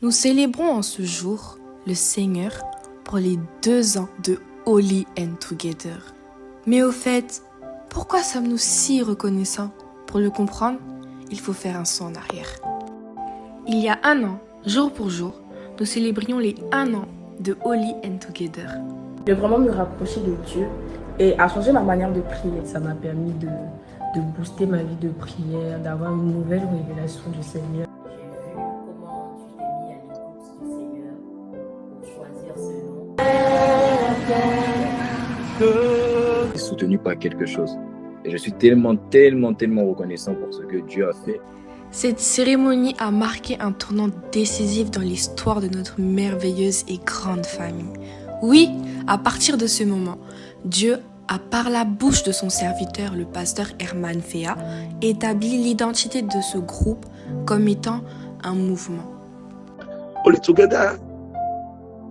Nous célébrons en ce jour le Seigneur pour les 2 ans de Holy and Together. Mais au fait, pourquoi sommes-nous si reconnaissants? Pour le comprendre, il faut faire un saut en arrière. Il y a 1 an, jour pour jour, nous célébrions les 1 an de Holy and Together. De vraiment me rapprocher de Dieu et à changer ma manière de prier. Ça m'a permis de booster ma vie de prière, d'avoir une nouvelle révélation du Seigneur. J'ai vu comment tu t'es mis à l'écoute du Seigneur pour choisir ce nom. Je suis soutenu par quelque chose. Et je suis tellement reconnaissant pour ce que Dieu a fait. Cette cérémonie a marqué un tournant décisif dans l'histoire de notre merveilleuse et grande famille. Oui, à partir de ce moment, Dieu a par la bouche de son serviteur, le pasteur Herman Fea, établi l'identité de ce groupe comme étant un mouvement. Holy Together,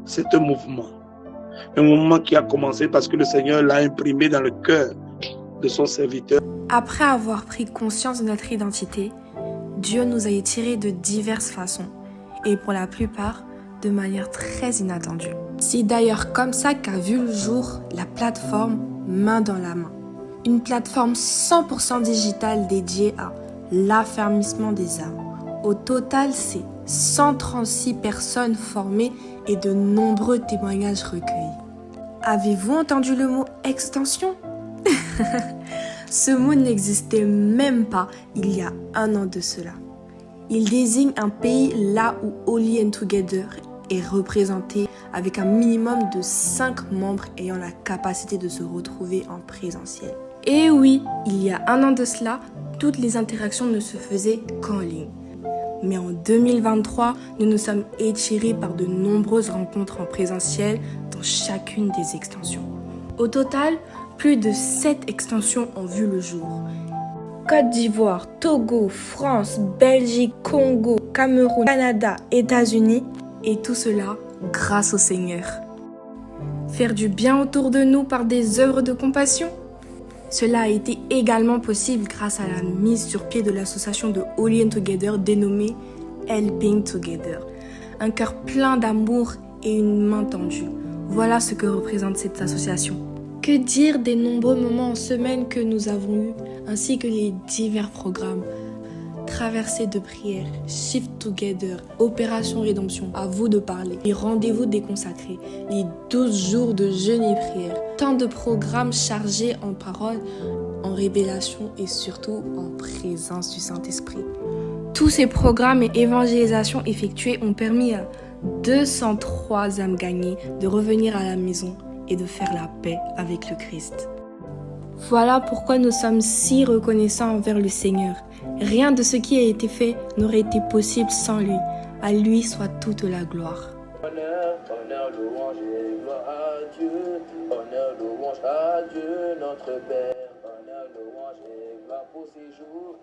c'est un mouvement qui a commencé parce que le Seigneur l'a imprimé dans le cœur de son serviteur. Après avoir pris conscience de notre identité, Dieu nous a étirés de diverses façons et pour la plupart de manière très inattendue. C'est d'ailleurs comme ça qu'a vu le jour la plateforme Main dans la main. Une plateforme 100% digitale dédiée à l'affermissement des âmes. Au total, c'est 136 personnes formées et de nombreux témoignages recueillis. Avez-vous entendu le mot extension? Ce mot n'existait même pas il y a 1 an de cela. Il désigne un pays là où Holy and Together est représenté avec un minimum de 5 membres ayant la capacité de se retrouver en présentiel. Et oui, il y a 1 an de cela, toutes les interactions ne se faisaient qu'en ligne. Mais en 2023, nous nous sommes étirés par de nombreuses rencontres en présentiel dans chacune des extensions. Au total, plus de 7 extensions ont vu le jour. Côte d'Ivoire, Togo, France, Belgique, Congo, Cameroun, Canada, États-Unis, et tout cela grâce au Seigneur. Faire du bien autour de nous par des œuvres de compassion? Cela a été également possible grâce à la mise sur pied de l'association de Holy and Together dénommée Helping Together. Un cœur plein d'amour et une main tendue. Voilà ce que représente cette association. Que dire des nombreux moments en semaine que nous avons eus, ainsi que les divers programmes. Traversée de prière, Shift Together, Opération Rédemption, à vous de parler, les rendez-vous déconsacrés, les 12 jours de jeûne et prière, tant de programmes chargés en paroles, en révélation et surtout en présence du Saint-Esprit. Tous ces programmes et évangélisations effectuées ont permis à 203 âmes gagnées de revenir à la maison et de faire la paix avec le Christ. Voilà pourquoi nous sommes si reconnaissants envers le Seigneur. Rien de ce qui a été fait n'aurait été possible sans lui. À lui soit toute la gloire. Honneur, louange et gloire à Dieu. Honneur, louange à Dieu, notre Père. Honneur, louange et gloire pour ces jours.